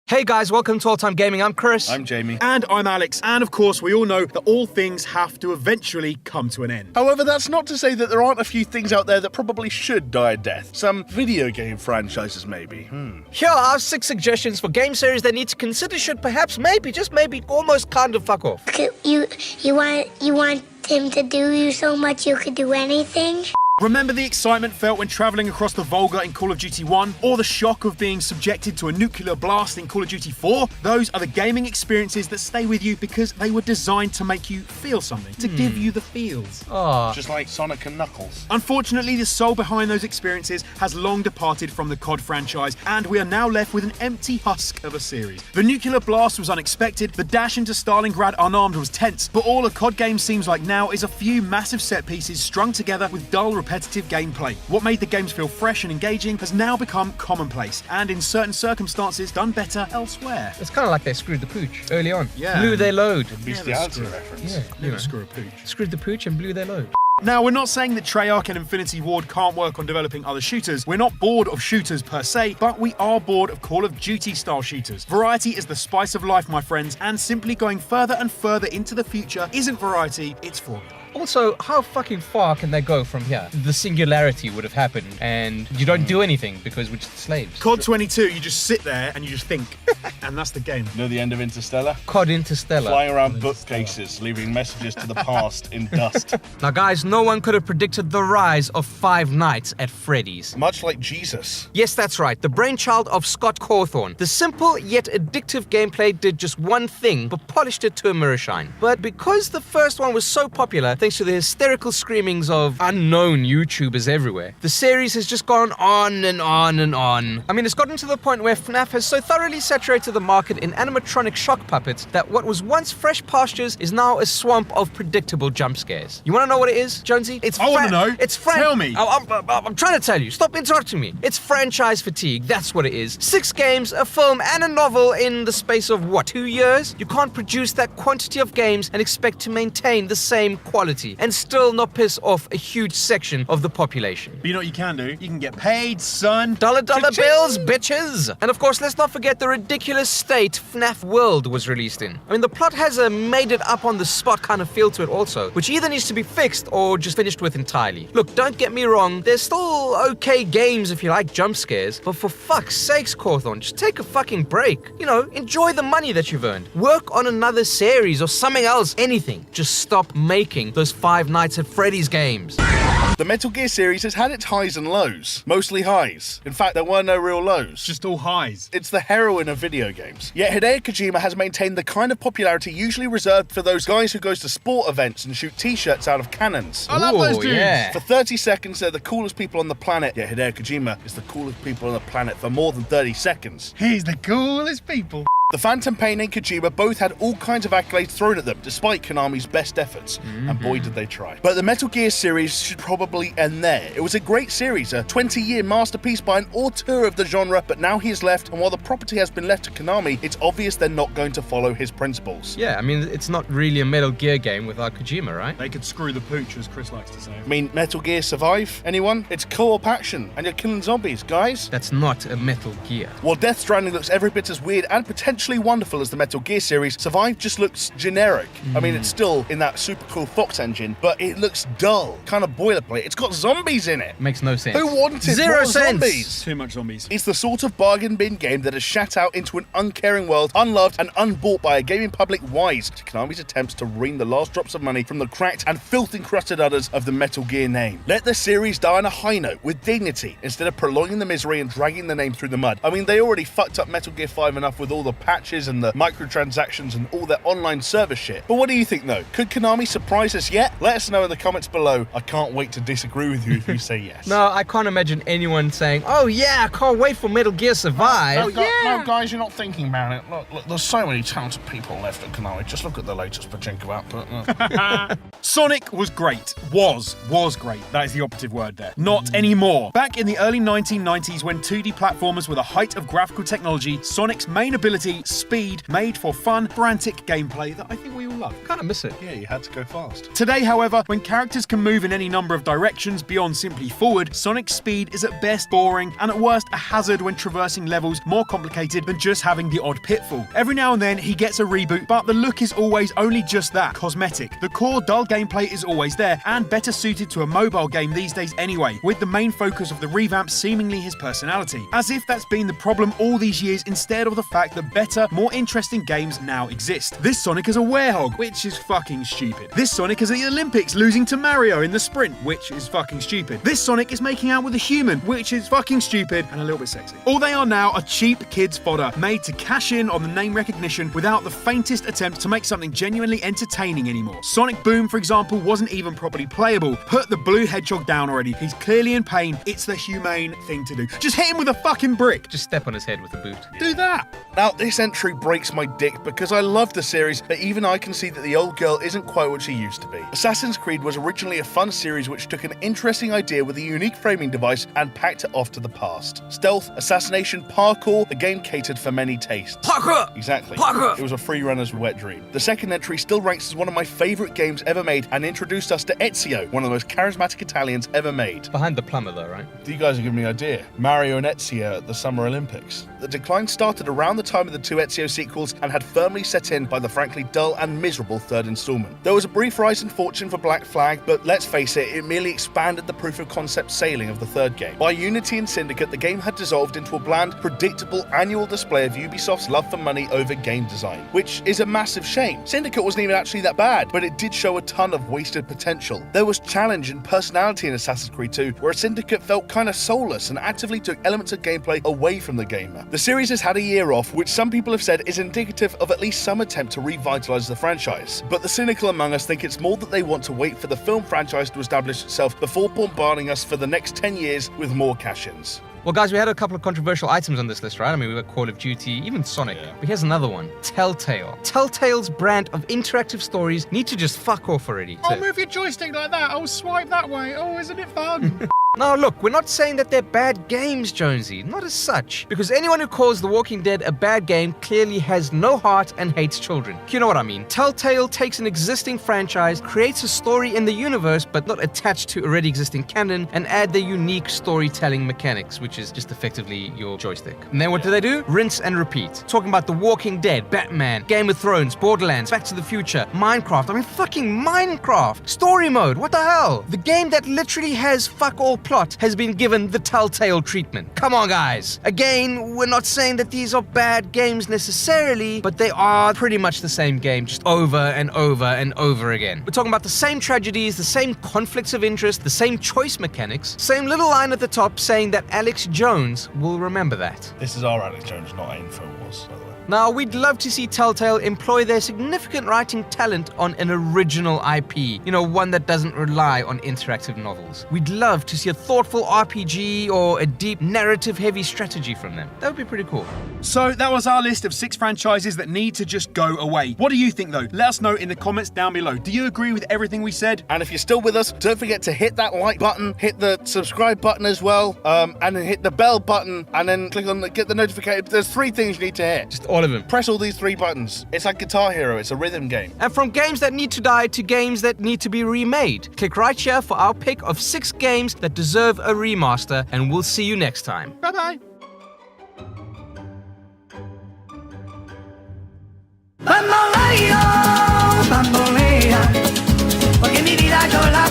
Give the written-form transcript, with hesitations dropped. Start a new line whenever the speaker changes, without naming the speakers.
Hey guys, welcome to All Time Gaming. I'm Chris.
I'm Jamie.
And I'm Alex. And of course, we all know that all things have to eventually come to an end.
However, that's not to say that there aren't a few things out there that probably should die a death. Some video game franchises, maybe.
Here are 6 suggestions for game series that need to consider should perhaps, maybe, just maybe, almost kind of fuck off.
You want him to do you so much you could do anything?
Remember the excitement felt when traveling across the Volga in Call of Duty 1? Or the shock of being subjected to a nuclear blast in Call of Duty 4? Those are the gaming experiences that stay with you because they were designed to make you feel something, to give you the feels.
Just like Sonic and Knuckles.
Unfortunately, the soul behind those experiences has long departed from the COD franchise, and we are now left with an empty husk of a series. The nuclear blast was unexpected, the dash into Stalingrad unarmed was tense, but all a COD game seems like now is a few massive set pieces strung together with dull, repetitive gameplay. What made the games feel fresh and engaging has now become commonplace, and in certain circumstances done better elsewhere.
It's kind of like they screwed the pooch early on.
Yeah.
Blew their load.
Bestiality reference.
Yeah,
Never screw a pooch.
Screwed the pooch and blew their load.
Now, we're not saying that Treyarch and Infinity Ward can't work on developing other shooters. We're not bored of shooters per se, but we are bored of Call of Duty style shooters. Variety is the spice of life, my friends, and simply going further and further into the future isn't variety, it's formula.
Also, how fucking far can they go from here? The singularity would have happened, and you don't do anything because we're just slaves.
COD 22, you just sit there and you just think, and that's the game.
You know the end of Interstellar?
COD Interstellar.
Flying around bookcases, leaving messages to the past in dust.
Now guys, no one could have predicted the rise of Five Nights at Freddy's.
Much like Jesus.
Yes, that's right, the brainchild of Scott Cawthorne. The simple yet addictive gameplay did just one thing, but polished it to a mirror shine. But because the first one was so popular, thanks to the hysterical screamings of unknown YouTubers everywhere, the series has just gone on and on and on. I mean, it's gotten to the point where FNAF has so thoroughly saturated the market in animatronic shock puppets that what was once fresh pastures is now a swamp of predictable jump scares. You want to know what it is, Jonesy?
I want to know. Tell me.
I'm trying to tell you. Stop interrupting me. It's franchise fatigue. That's what it is. 6 games, a film, and a novel in the space of, what, 2 years? You can't produce that quantity of games and expect to maintain the same quality and still not piss off a huge section of the population.
But you know what you can do? You can get paid, son.
Dollar
Cha-ching!
bills, bitches! And of course, let's not forget the ridiculous state FNAF World was released in. I mean, the plot has a made it up on the spot kind of feel to it also, which either needs to be fixed or just finished with entirely. Look, don't get me wrong, there's still okay games if you like jump scares, but for fuck's sakes, Cawthorne, just take a fucking break. You know, enjoy the money that you've earned. Work on another series or something else, anything. Just stop making those Five Nights at Freddy's games.
The Metal Gear series has had its highs and lows. Mostly highs. In fact, there were no real lows.
Just all highs.
It's the heroine of video games. Yet Hideo Kojima has maintained the kind of popularity usually reserved for those guys who goes to sport events and shoot t-shirts out of cannons.
I love those
Ooh,
dudes.
yeah.
For 30 seconds, they're the coolest people on the planet, yet Hideo Kojima is the coolest people on the planet for more than 30 seconds.
He's the coolest people.
The Phantom Pain and Kojima both had all kinds of accolades thrown at them, despite Konami's best efforts. And boy did they try. But the Metal Gear series should probably end there. It was a great series, a 20-year masterpiece by an auteur of the genre, but now he is left, and while the property has been left to Konami, it's obvious they're not going to follow his principles.
Yeah, I mean, it's not really a Metal Gear game without Kojima, right?
They could screw the pooch, as Chris likes to say.
I mean, Metal Gear Survive? Anyone? It's co-op action, and you're killing zombies, guys.
That's not a Metal Gear.
While Death Stranding looks every bit as weird and potentially wonderful as the Metal Gear series, Survive just looks generic. I mean, it's still in that super cool Fox engine, but it looks dull, kind of boilerplate. It's got zombies in it.
Makes no sense.
Who wanted
Zero
more
sense.
zombies?
Too much zombies.
It's the sort of bargain bin game that has shat out into an uncaring world, unloved and unbought by a gaming public wise to Konami's attempts to wring the last drops of money from the cracked and filth-encrusted udders of the Metal Gear name. Let the series die on a high note, with dignity, instead of prolonging the misery and dragging the name through the mud. I mean, they already fucked up Metal Gear 5 enough with all the patches and the microtransactions and all their online service shit. But what do you think though? Could Konami surprise us yet? Let us know in the comments below. I can't wait to disagree with you if you say yes.
No, I can't imagine anyone saying, oh yeah, I can't wait for Metal Gear Survive.
No, guys, you're not thinking about it. Look, there's so many talented people left at Konami. Just look at the latest Pachinko output.
Sonic was great. Was great. That is the operative word there. Not anymore. Back in the early 1990s, when 2D platformers were the height of graphical technology, Sonic's main ability, speed, made for fun, frantic gameplay that I think we all
love.
Kind of miss it.
Yeah, you had to go fast.
Today, however, when characters can move in any number of directions beyond simply forward, Sonic's speed is at best boring and at worst a hazard when traversing levels more complicated than just having the odd pitfall. Every now and then he gets a reboot, but the look is always only just that, cosmetic. The core dull gameplay is always there and better suited to a mobile game these days anyway, with the main focus of the revamp seemingly his personality. As if that's been the problem all these years instead of the fact that better, more interesting games now exist. This Sonic is a werehog, which is fucking stupid. This Sonic is at the Olympics losing to Mario in the sprint, which is fucking stupid. This Sonic is making out with a human, which is fucking stupid and a little bit sexy. All they are now are cheap kids fodder, made to cash in on the name recognition without the faintest attempt to make something genuinely entertaining anymore. Sonic Boom, for example, wasn't even properly playable. Put the blue hedgehog down already. He's clearly in pain. It's the humane thing to do. Just hit him with a fucking brick.
Just step on his head with a boot.
Do that.
Now, this entry breaks my dick because I love the series, but even I can see that the old girl isn't quite what she used to be. Assassin's Creed was originally a fun series which took an interesting idea with a unique framing device and packed it off to the past. Stealth, assassination, parkour, the game catered for many tastes.
Parkour!
Exactly.
Parkour!
It was a free runner's wet dream. The second entry still ranks as one of my favourite games ever made and introduced us to Ezio, one of the most charismatic Italians ever made.
Behind the plumber though, right?
You guys are giving me an idea. Mario and Ezio at the Summer Olympics. The decline started around the time of the two Ezio sequels and had firmly set in by the frankly dull and miserable third installment. There was a brief rise in fortune for Black Flag, but let's face it, it merely expanded the proof of concept sailing of the third game. By Unity and Syndicate, the game had dissolved into a bland, predictable annual display of Ubisoft's love for money over game design, which is a massive shame. Syndicate wasn't even actually that bad, but it did show a ton of wasted potential. There was challenge and personality in Assassin's Creed 2, where Syndicate felt kind of soulless and actively took elements of gameplay away from the gamer. The series has had a year off, which some people have said is indicative of at least some attempt to revitalise the franchise. But the cynical among us think it's more that they want to wait for the film franchise to establish itself before bombarding us for the next 10 years with more cash-ins.
Well, guys, we had a couple of controversial items on this list, right? I mean, we got Call of Duty, even Sonic.
Yeah.
But here's another one. Telltale. Telltale's brand of interactive stories need to just fuck off already.
Oh, move your joystick like that. Oh, swipe that way. Oh, isn't it fun?
Now, look, we're not saying that they're bad games, Jonesy. Not as such. Because anyone who calls The Walking Dead a bad game clearly has no heart and hates children. You know what I mean. Telltale takes an existing franchise, creates a story in the universe, but not attached to already existing canon, and add their unique storytelling mechanics, which is just effectively your joystick. And then what do they do? Rinse and repeat. Talking about The Walking Dead, Batman, Game of Thrones, Borderlands, Back to the Future, Minecraft. I mean, fucking Minecraft. Story mode. What the hell? The game that literally has fuck all plot has been given the Telltale treatment. Come on, guys. Again, we're not saying that these are bad games necessarily, but they are pretty much the same game, just over and over and over again. We're talking about the same tragedies, the same conflicts of interest, the same choice mechanics, same little line at the top saying that Alex Jones will remember that.
This is our Alex Jones, not InfoWars, by the way.
Now, we'd love to see Telltale employ their significant writing talent on an original IP. You know, one that doesn't rely on interactive novels. We'd love to see a thoughtful RPG or a deep narrative-heavy strategy from them. That would be pretty cool.
So that was our list of 6 franchises that need to just go away. What do you think though? Let us know in the comments down below. Do you agree with everything we said?
And if you're still with us, don't forget to hit that like button, hit the subscribe button as well, and then hit the bell button, and then click on get the notification. There's 3 things you need to hit.
Just all of them.
Press all these 3 buttons. It's like Guitar Hero, it's a rhythm game.
And from games that need to die to games that need to be remade. Click right here for our pick of 6 games that deserve a remaster, and we'll see you next time.
Bye-bye.
Bamboleo, bambolea, porque mi vida yo la